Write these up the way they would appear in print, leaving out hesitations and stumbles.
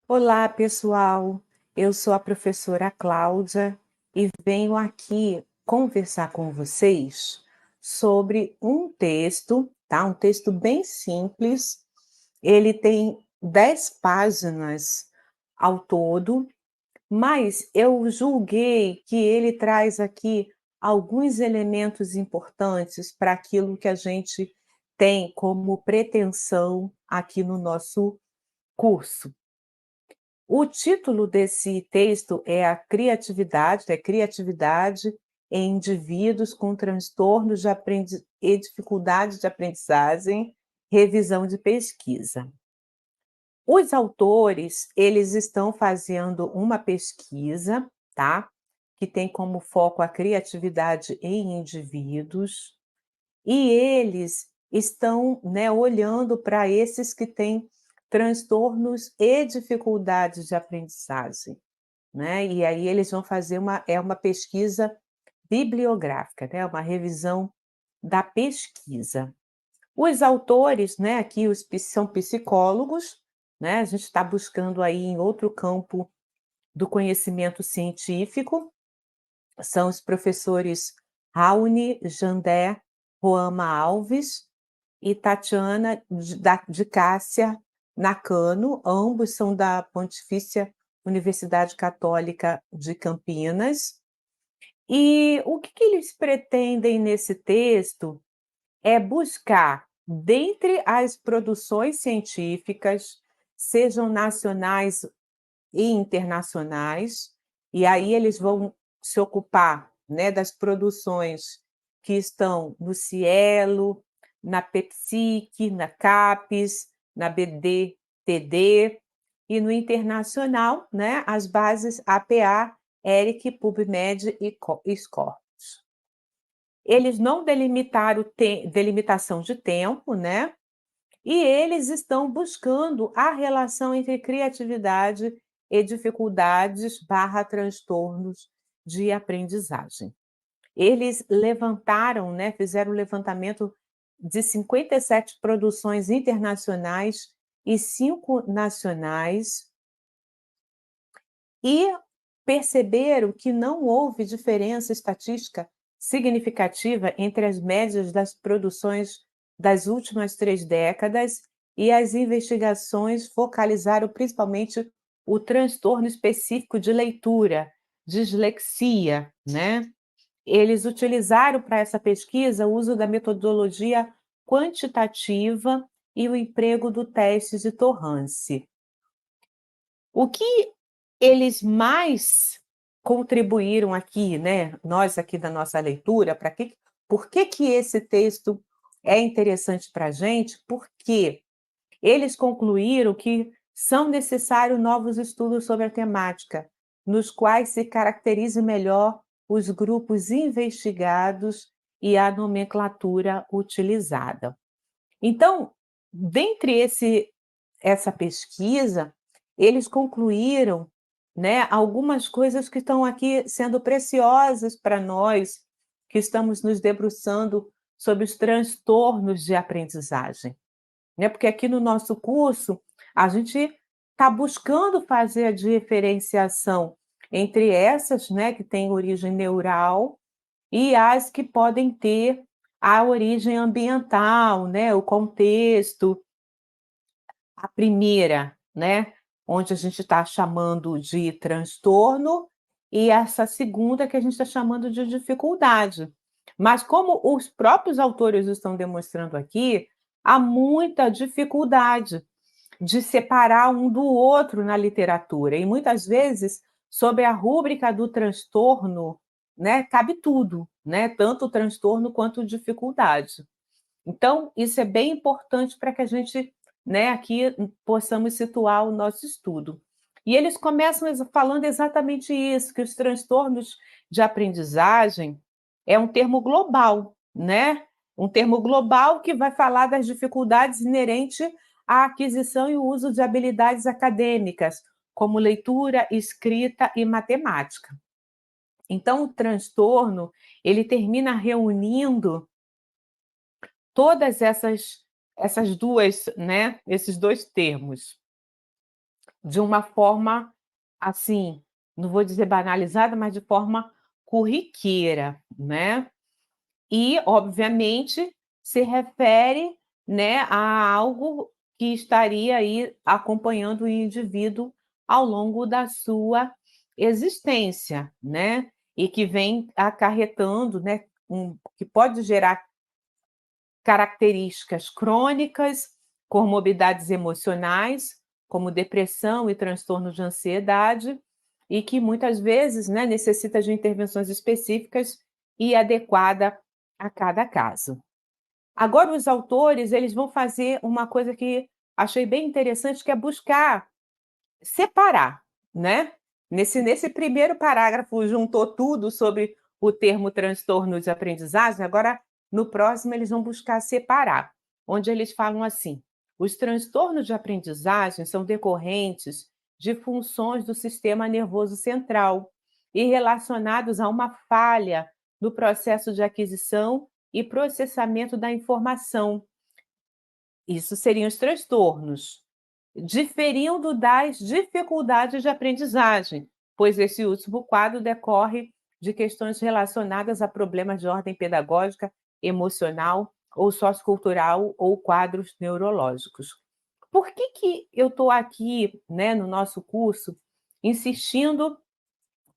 Olá, pessoal. Eu sou a professora Cláudia e venho aqui conversar com vocês sobre um texto, tá? Um texto bem simples. Ele tem 10 páginas ao todo, mas eu julguei que ele traz aqui alguns elementos importantes para aquilo que a gente tem como pretensão aqui no nosso curso. O título desse texto é a criatividade, é criatividade em indivíduos com transtornos de e dificuldades de aprendizagem, revisão de pesquisa. Os autores, eles estão fazendo uma pesquisa, tá? Que tem como foco a criatividade em indivíduos, e eles estão, né, olhando para esses que têm transtornos e dificuldades de aprendizagem, né, e aí eles vão fazer uma pesquisa bibliográfica, né, uma revisão da pesquisa. Os autores, né, aqui são psicólogos, né, a gente está buscando aí em outro campo do conhecimento científico, são os professores Raoni Jandé Roama Alves e Tatiana de Cássia Nakano, ambos são da Pontifícia Universidade Católica de Campinas. E o que eles pretendem nesse texto é buscar, dentre as produções científicas, sejam nacionais e internacionais, e aí eles vão se ocupar, né, das produções que estão no Cielo, na PEPSIC, na CAPES, na BD-TD, e no internacional, né, as bases APA, ERIC, PubMed e Scopus. Eles não delimitaram delimitação de tempo, né, e eles estão buscando a relação entre criatividade e dificuldades/transtornos de aprendizagem. Eles levantaram, né, fizeram um levantamento de 57 produções internacionais e 5 nacionais, e perceberam que não houve diferença estatística significativa entre as médias das produções das últimas 3 décadas, e as investigações focalizaram principalmente o transtorno específico de leitura, dislexia, né. Eles utilizaram para essa pesquisa o uso da metodologia quantitativa e o emprego do teste de Torrance. O que eles mais contribuíram aqui, né, nós aqui da nossa leitura, por que esse texto é interessante para a gente? Porque eles concluíram que são necessários novos estudos sobre a temática, nos quais se caracterize melhor os grupos investigados e a nomenclatura utilizada. Então, dentre essa pesquisa, eles concluíram, né, algumas coisas que estão aqui sendo preciosas para nós, que estamos nos debruçando sobre os transtornos de aprendizagem, né, porque aqui no nosso curso, a gente está buscando fazer a diferenciação entre essas, né, que têm origem neural e as que podem ter a origem ambiental, né, o contexto. A primeira, né, onde a gente está chamando de transtorno, e essa segunda que a gente está chamando de dificuldade. Mas como os próprios autores estão demonstrando aqui, há muita dificuldade de separar um do outro na literatura, e muitas vezes, sob a rúbrica do transtorno, né, cabe tudo, né, tanto o transtorno quanto dificuldade. Então, isso é bem importante para que a gente, né, aqui possamos situar o nosso estudo. E eles começam falando exatamente isso, que os transtornos de aprendizagem é um termo global, né? Um termo global que vai falar das dificuldades inerentes à aquisição e uso de habilidades acadêmicas, como leitura, escrita e matemática. Então, o transtorno, ele termina reunindo todas essas duas, né, esses 2 termos. de uma forma, assim, não vou dizer banalizada, mas de forma corriqueira, né. E, obviamente, se refere, né, a algo que estaria aí acompanhando o indivíduo ao longo da sua existência, né, e que vem acarretando, né, que pode gerar características crônicas, comorbidades emocionais, como depressão e transtornos de ansiedade, e que muitas vezes, né, necessita de intervenções específicas e adequada a cada caso. Agora os autores, eles vão fazer uma coisa que achei bem interessante, que é buscar separar, né. Nesse primeiro parágrafo juntou tudo sobre o termo transtorno de aprendizagem, agora no próximo eles vão buscar separar, onde eles falam assim: "Os transtornos de aprendizagem são decorrentes de funções do sistema nervoso central e relacionados a uma falha no processo de aquisição e processamento da informação". Isso seriam os transtornos. Diferindo das dificuldades de aprendizagem, pois esse último quadro decorre de questões relacionadas a problemas de ordem pedagógica, emocional ou sociocultural ou quadros neurológicos. Por que eu estou aqui, né, no nosso curso, insistindo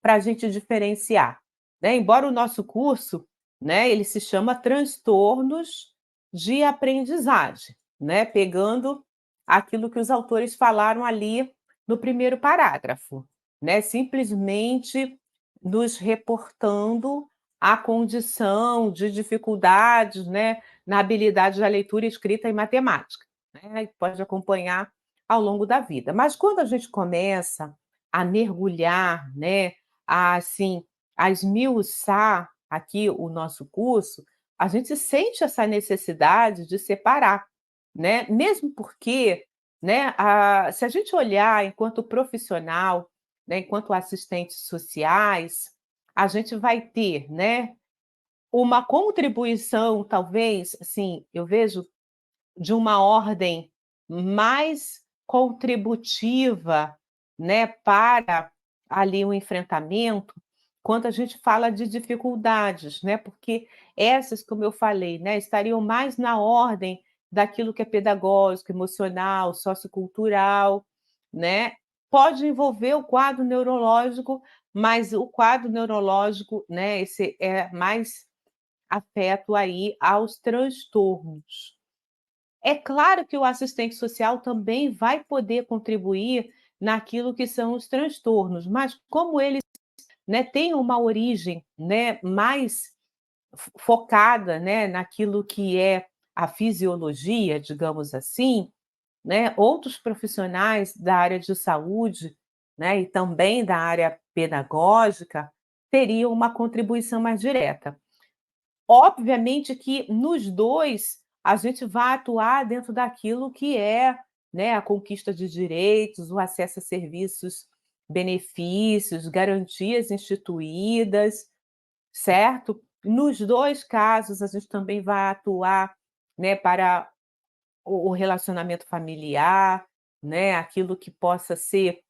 para a gente diferenciar, né? Embora o nosso curso, né, ele se chama Transtornos de Aprendizagem, né, pegando aquilo que os autores falaram ali no primeiro parágrafo, né, simplesmente nos reportando a condição de dificuldades, né, na habilidade da leitura, escrita e matemática, né, que pode acompanhar ao longo da vida. Mas quando a gente começa a mergulhar, né, assim, a esmiuçar aqui o nosso curso, a gente sente essa necessidade de separar, né, mesmo porque, né, se a gente olhar enquanto profissional, né, enquanto assistentes sociais, a gente vai ter, né, uma contribuição talvez, assim, eu vejo de uma ordem mais contributiva, né, para ali o enfrentamento, quando a gente fala de dificuldades, né, porque essas, como eu falei, né, estariam mais na ordem daquilo que é pedagógico, emocional, sociocultural, né. Pode envolver o quadro neurológico, mas o quadro neurológico, né, esse é mais afeto aí aos transtornos. É claro que o assistente social também vai poder contribuir naquilo que são os transtornos, mas como eles, né, têm uma origem, né, mais focada, né, naquilo que é a fisiologia, digamos assim, né, outros profissionais da área de saúde, né, e também da área pedagógica, teriam uma contribuição mais direta. Obviamente que nos 2 a gente vai atuar dentro daquilo que é, né, a conquista de direitos, o acesso a serviços, benefícios, garantias instituídas, certo? Nos 2 casos, a gente também vai atuar, né, para o relacionamento familiar, né, aquilo que possa ser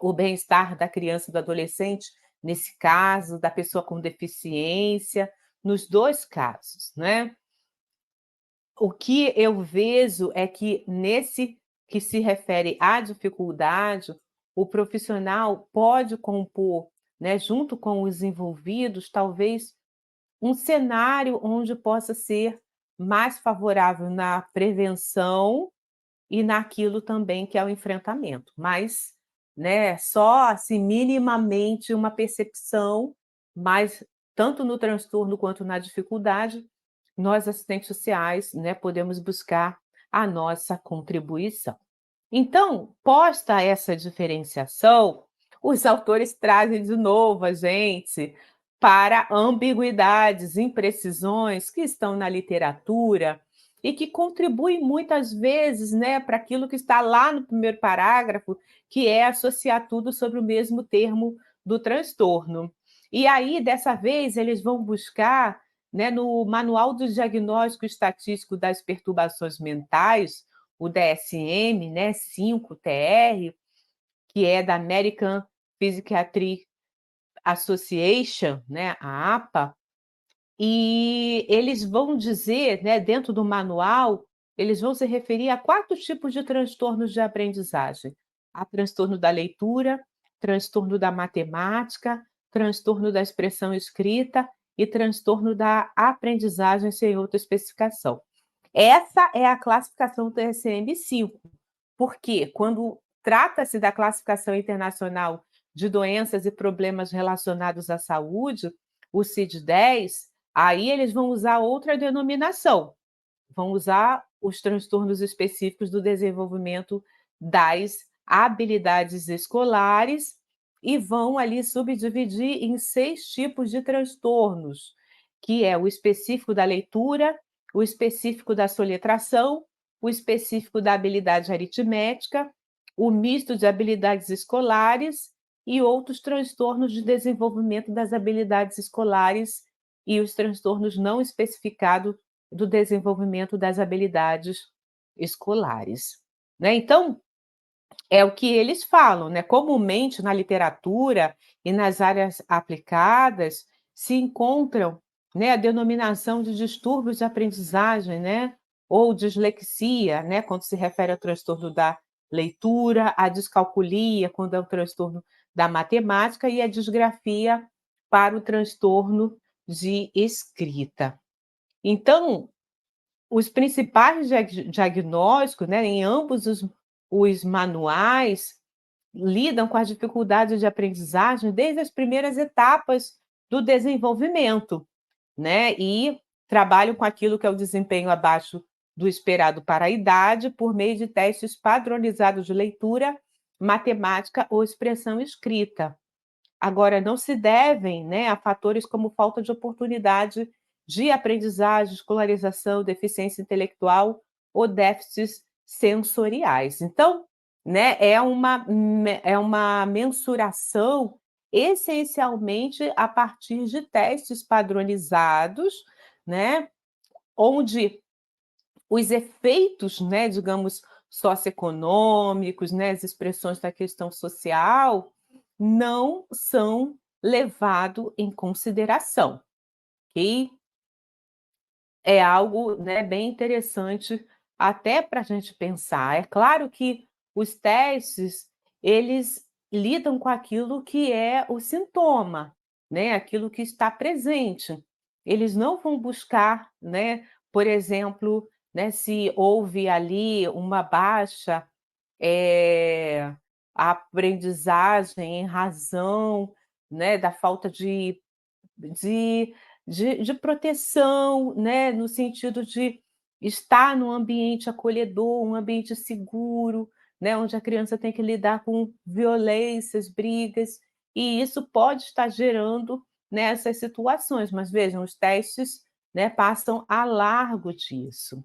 o bem-estar da criança e do adolescente, nesse caso, da pessoa com deficiência, nos 2 casos, né. O que eu vejo é que nesse que se refere à dificuldade, o profissional pode compor, né, junto com os envolvidos, talvez um cenário onde possa ser mais favorável na prevenção e naquilo também que é o enfrentamento, mas, né, só assim minimamente uma percepção, mas tanto no transtorno quanto na dificuldade, nós assistentes sociais, né, podemos buscar a nossa contribuição. Então, posta essa diferenciação, os autores trazem de novo a gente para ambiguidades, imprecisões que estão na literatura e que contribuem muitas vezes, né, para aquilo que está lá no primeiro parágrafo, que é associar tudo sobre o mesmo termo do transtorno. E aí, dessa vez, eles vão buscar, né, no Manual do Diagnóstico Estatístico das Perturbações Mentais, o DSM, né, 5 TR, que é da American Psychiatric Association, né, a APA, e eles vão dizer, né, dentro do manual, eles vão se referir a 4 tipos de transtornos de aprendizagem: a transtorno da leitura, transtorno da matemática, transtorno da expressão escrita e transtorno da aprendizagem sem outra especificação. Essa é a classificação do DSM-5, porque quando trata-se da classificação internacional de doenças e problemas relacionados à saúde, o CID-10, aí eles vão usar outra denominação, vão usar os transtornos específicos do desenvolvimento das habilidades escolares e vão ali subdividir em 6 tipos de transtornos, que é o específico da leitura, o específico da soletração, o específico da habilidade aritmética, o misto de habilidades escolares e outros transtornos de desenvolvimento das habilidades escolares e os transtornos não especificados do desenvolvimento das habilidades escolares, né. Então, é o que eles falam, né, comumente na literatura e nas áreas aplicadas se encontram, né, a denominação de distúrbios de aprendizagem, né, ou dislexia, né, quando se refere ao transtorno da leitura, a descalculia, quando é o transtorno da matemática, e a disgrafia para o transtorno de escrita. Então, os principais diagnósticos, né, em ambos os manuais, lidam com as dificuldades de aprendizagem desde as primeiras etapas do desenvolvimento, né, e trabalham com aquilo que é o desempenho abaixo do esperado para a idade, por meio de testes padronizados de leitura, matemática ou expressão escrita. Agora, não se devem, né, a fatores como falta de oportunidade de aprendizagem, escolarização, deficiência intelectual ou déficits sensoriais. Então, né, é uma mensuração essencialmente a partir de testes padronizados, né, onde os efeitos, né, digamos, socioeconômicos, né, as expressões da questão social, não são levado em consideração, ok? É algo, né, bem interessante até para a gente pensar. É claro que os testes, eles lidam com aquilo que é o sintoma, né, aquilo que está presente. Eles não vão buscar, né, por exemplo, né, se houve ali uma baixa, eh, aprendizagem em razão, né, da falta de de proteção, né, no sentido de estar num ambiente acolhedor, um ambiente seguro, né, onde a criança tem que lidar com violências, brigas, e isso pode estar gerando, né, essas situações, mas vejam, os testes, né, passam a largo disso.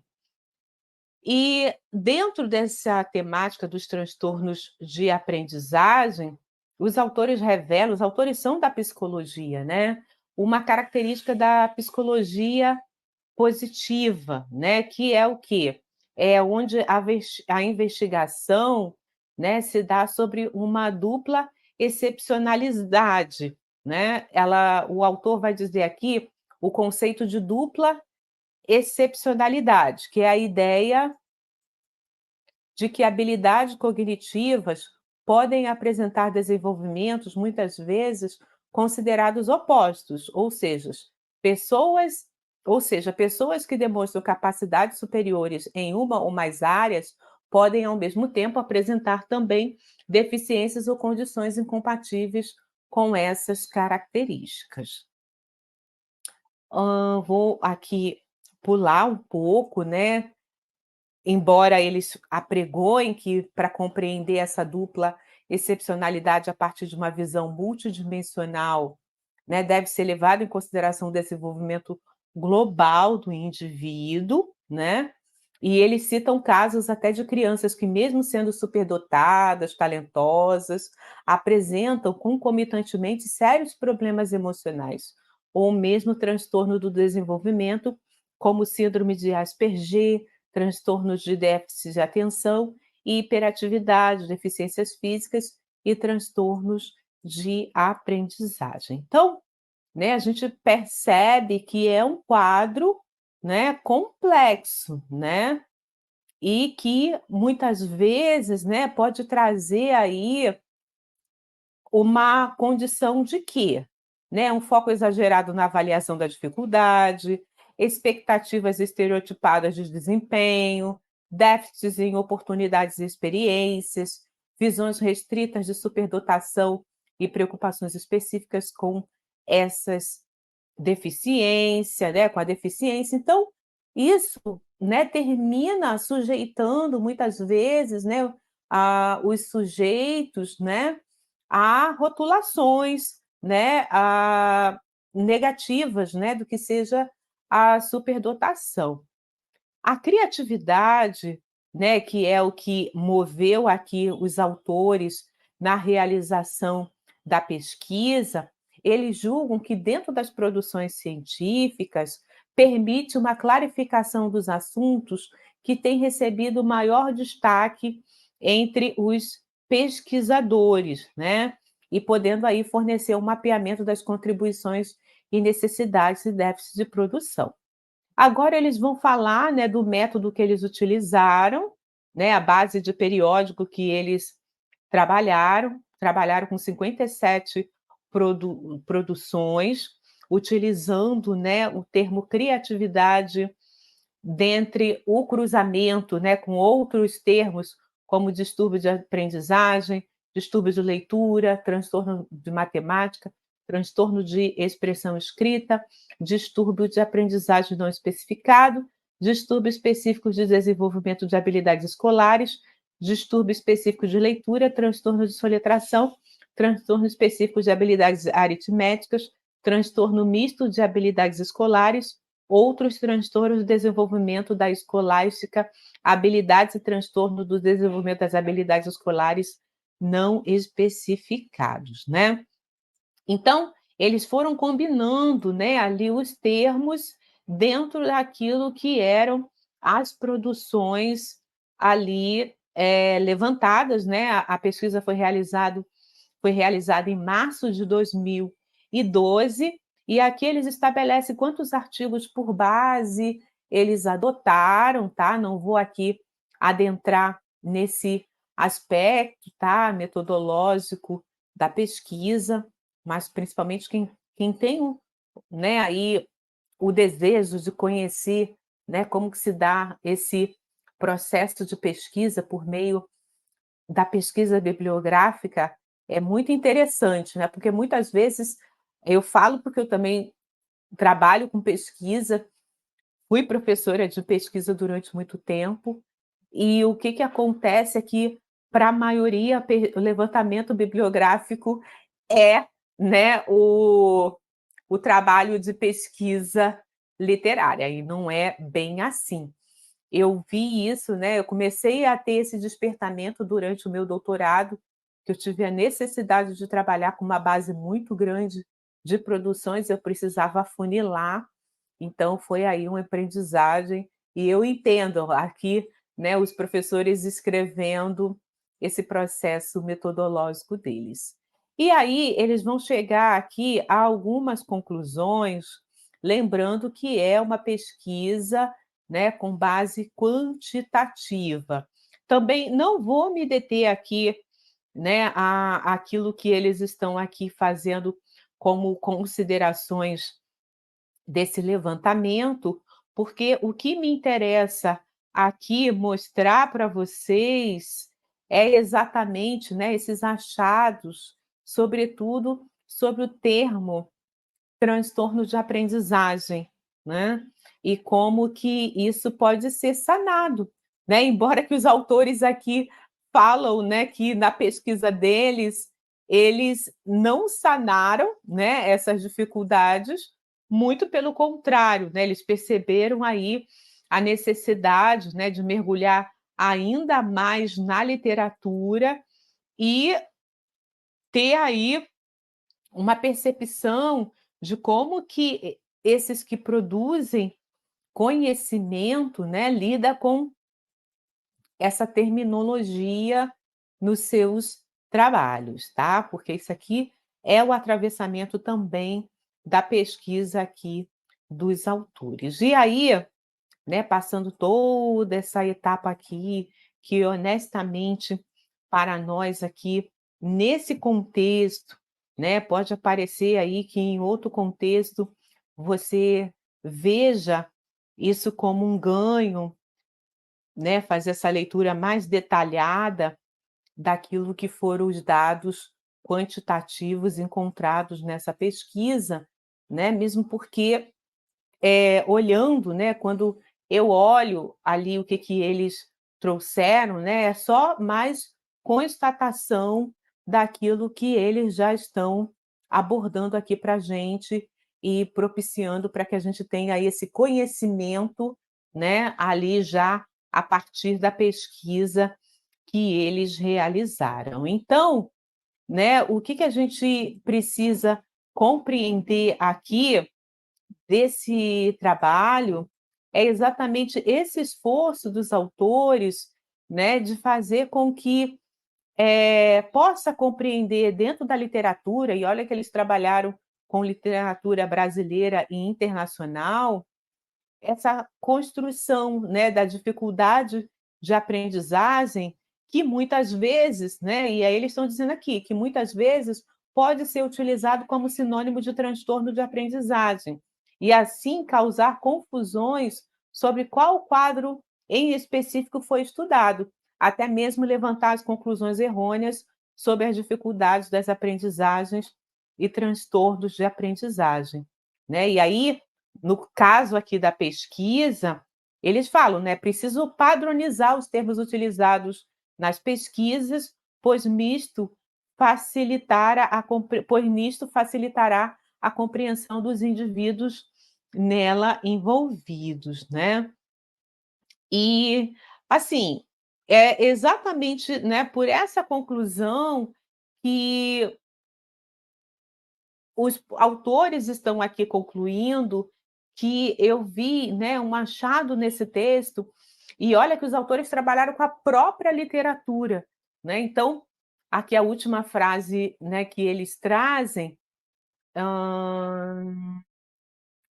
E dentro dessa temática dos transtornos de aprendizagem, os autores são da psicologia, né, uma característica da psicologia positiva, né, que é o quê? É onde a investigação, né, se dá sobre uma dupla excepcionalidade, né, o autor vai dizer aqui o conceito de dupla excepcionalidade, que é a ideia de que habilidades cognitivas podem apresentar desenvolvimentos, muitas vezes, considerados opostos, pessoas pessoas que demonstram capacidades superiores em uma ou mais áreas podem, ao mesmo tempo, apresentar também deficiências ou condições incompatíveis com essas características. Vou aqui pular um pouco, né, embora eles apregoem que, para compreender essa dupla excepcionalidade a partir de uma visão multidimensional, né, deve ser levado em consideração o desenvolvimento global do indivíduo, né, e eles citam casos até de crianças que, mesmo sendo superdotadas, talentosas, apresentam concomitantemente sérios problemas emocionais, ou mesmo transtorno do desenvolvimento, como síndrome de Asperger, transtornos de déficit de atenção e hiperatividade, deficiências físicas e transtornos de aprendizagem. Então, né, a gente percebe que é um quadro, né, complexo, né, e que muitas vezes, né, pode trazer aí uma condição de quê? Né, um foco exagerado na avaliação da dificuldade, expectativas estereotipadas de desempenho, déficits em oportunidades e experiências, visões restritas de superdotação e preocupações específicas com essas deficiência, né, com a deficiência. Então, isso, né, termina sujeitando muitas vezes, né, os sujeitos, né, a rotulações, né, negativas, né, do que seja a superdotação. A criatividade, né, que é o que moveu aqui os autores na realização da pesquisa, eles julgam que dentro das produções científicas permite uma clarificação dos assuntos que tem recebido maior destaque entre os pesquisadores, né? E podendo aí fornecer um mapeamento das contribuições e necessidades e déficits de produção. Agora eles vão falar, né, do método que eles utilizaram, né, a base de periódico que eles trabalharam com 57 produções, utilizando, né, o termo criatividade dentre o cruzamento, né, com outros termos, como distúrbio de aprendizagem, distúrbio de leitura, transtorno de matemática, transtorno de expressão escrita, distúrbio de aprendizagem não especificado, distúrbio específico de desenvolvimento de habilidades escolares, distúrbio específico de leitura, transtorno de soletração, transtorno específico de habilidades aritméticas, transtorno misto de habilidades escolares, outros transtornos do desenvolvimento da escolástica, habilidades e transtorno do desenvolvimento das habilidades escolares não especificados, né? Então, eles foram combinando, né, ali os termos dentro daquilo que eram as produções ali, levantadas, né, a pesquisa foi realizada em março de 2012, e aqui eles estabelecem quantos artigos por base eles adotaram, tá? Não vou aqui adentrar nesse aspecto, tá, metodológico da pesquisa, mas principalmente quem tem né, aí o desejo de conhecer, né, como que se dá esse processo de pesquisa por meio da pesquisa bibliográfica é muito interessante, né, porque muitas vezes eu falo porque eu também trabalho com pesquisa, fui professora de pesquisa durante muito tempo, e o que que acontece é que, para a maioria, o levantamento bibliográfico é, né, o trabalho de pesquisa literária, e não é bem assim. Eu vi isso, né, eu comecei a ter esse despertamento durante o meu doutorado, que eu tive a necessidade de trabalhar com uma base muito grande de produções, eu precisava afunilar, então foi aí uma aprendizagem, e eu entendo aqui, né, os professores escrevendo esse processo metodológico deles. E aí eles vão chegar aqui a algumas conclusões, lembrando que é uma pesquisa, né, com base quantitativa. Também não vou me deter aqui, né, aquilo que eles estão aqui fazendo como considerações desse levantamento, porque o que me interessa aqui mostrar para vocês é exatamente, né, esses achados, sobretudo sobre o termo transtorno de aprendizagem, né, e como que isso pode ser sanado, né, embora que os autores aqui falam, né, que na pesquisa deles, eles não sanaram, né, essas dificuldades, muito pelo contrário, né, eles perceberam aí a necessidade, né, de mergulhar ainda mais na literatura e ter aí uma percepção de como que esses que produzem conhecimento, né, lida com essa terminologia nos seus trabalhos, tá? Porque isso aqui é o atravessamento também da pesquisa aqui dos autores. E aí, né, passando toda essa etapa aqui, que honestamente, para nós aqui, nesse contexto, né, pode aparecer aí que em outro contexto você veja isso como um ganho, né, fazer essa leitura mais detalhada daquilo que foram os dados quantitativos encontrados nessa pesquisa, né, mesmo porque olhando, né, quando eu olho ali o que que eles trouxeram, né, é só mais constatação daquilo que eles já estão abordando aqui para a gente e propiciando para que a gente tenha aí esse conhecimento, né, ali já a partir da pesquisa que eles realizaram. Então, né, o que que a gente precisa compreender aqui desse trabalho é exatamente esse esforço dos autores, né, de fazer com que, possa compreender dentro da literatura, e olha que eles trabalharam com literatura brasileira e internacional, essa construção, né, da dificuldade de aprendizagem que muitas vezes, né, e aí eles estão dizendo aqui, que muitas vezes pode ser utilizado como sinônimo de transtorno de aprendizagem, e assim causar confusões sobre qual quadro em específico foi estudado, até mesmo levantar as conclusões errôneas sobre as dificuldades das aprendizagens e transtornos de aprendizagem, né. E aí no caso aqui da pesquisa, eles falam, né, preciso padronizar os termos utilizados nas pesquisas, pois nisto facilitará a compreensão dos indivíduos nela envolvidos, né. E, assim, é exatamente, né, por essa conclusão que os autores estão aqui concluindo que eu vi, né, um achado nesse texto, e olha que os autores trabalharam com a própria literatura, né, então, aqui a última frase, né, que eles trazem, hã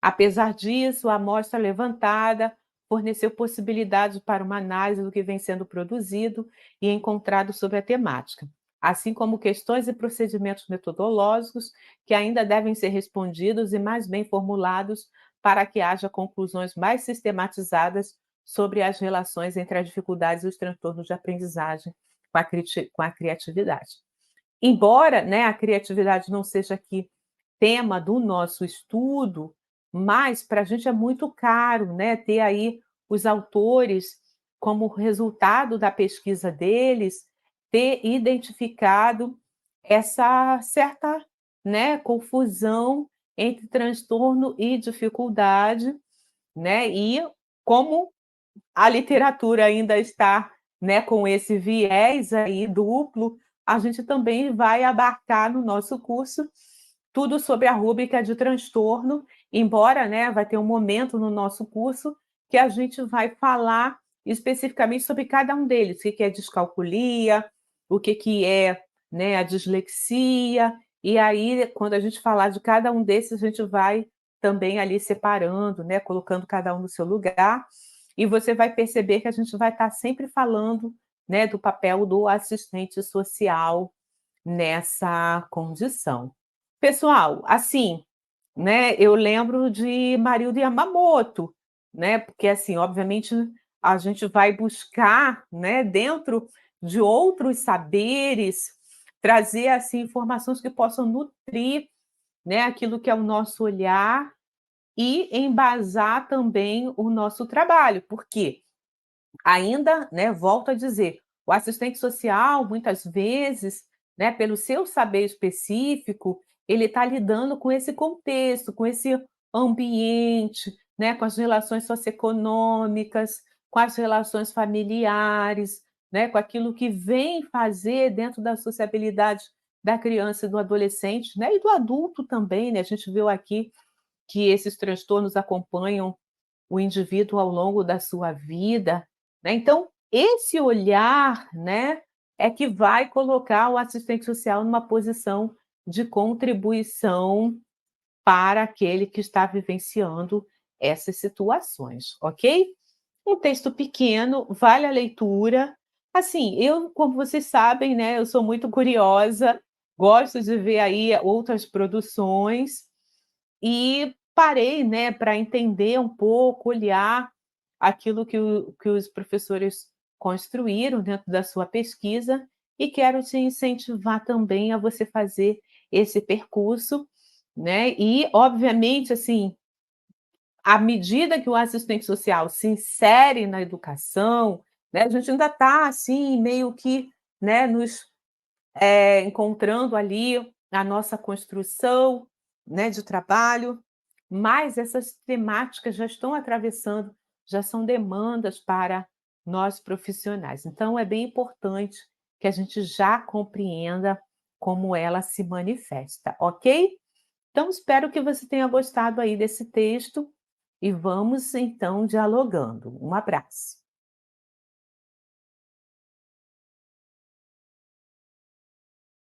apesar disso, a amostra levantada forneceu possibilidades para uma análise do que vem sendo produzido e encontrado sobre a temática, assim como questões e procedimentos metodológicos que ainda devem ser respondidos e mais bem formulados para que haja conclusões mais sistematizadas sobre as relações entre as dificuldades e os transtornos de aprendizagem com a criatividade. Embora, né, a criatividade não seja aqui tema do nosso estudo, mas para a gente é muito caro, né, ter aí os autores como resultado da pesquisa deles, ter identificado essa certa, né, confusão entre transtorno e dificuldade, né, e como a literatura ainda está, né, com esse viés aí duplo, a gente também vai abarcar no nosso curso tudo sobre a rúbrica de transtorno, embora, né, vai ter um momento no nosso curso que a gente vai falar especificamente sobre cada um deles, o que que é descalculia, o que que é, né, a dislexia, e aí quando a gente falar de cada um desses, a gente vai também ali separando, né, colocando cada um no seu lugar, e você vai perceber que a gente vai estar sempre falando, né, do papel do assistente social nessa condição. Pessoal, assim, né, eu lembro de Marildo Yamamoto, né, porque, assim, obviamente, a gente vai buscar, né, dentro de outros saberes, trazer, assim, informações que possam nutrir, né, aquilo que é o nosso olhar e embasar também o nosso trabalho, porque ainda, né, volto a dizer, o assistente social, muitas vezes, né, pelo seu saber específico, ele está lidando com esse contexto, com esse ambiente, né, com as relações socioeconômicas, com as relações familiares, né, com aquilo que vem fazer dentro da sociabilidade da criança e do adolescente, né, e do adulto também, né, a gente viu aqui que esses transtornos acompanham o indivíduo ao longo da sua vida, né. Então, esse olhar, né, é que vai colocar o assistente social numa posição de contribuição para aquele que está vivenciando essas situações, ok? Um texto pequeno, vale a leitura. Assim, eu, como vocês sabem, né, eu sou muito curiosa, gosto de ver aí outras produções e parei, né, para entender um pouco, olhar aquilo que os professores construíram dentro da sua pesquisa e quero te incentivar também a você fazer esse percurso, né, e obviamente, assim, à medida que o assistente social se insere na educação, né, a gente ainda está, assim, meio que, né, nos encontrando ali a nossa construção, né, de trabalho, mas essas temáticas já estão atravessando, já são demandas para nós profissionais. Então é bem importante que a gente já compreenda como ela se manifesta, ok? Então espero que você tenha gostado aí desse texto e vamos então dialogando. Um abraço.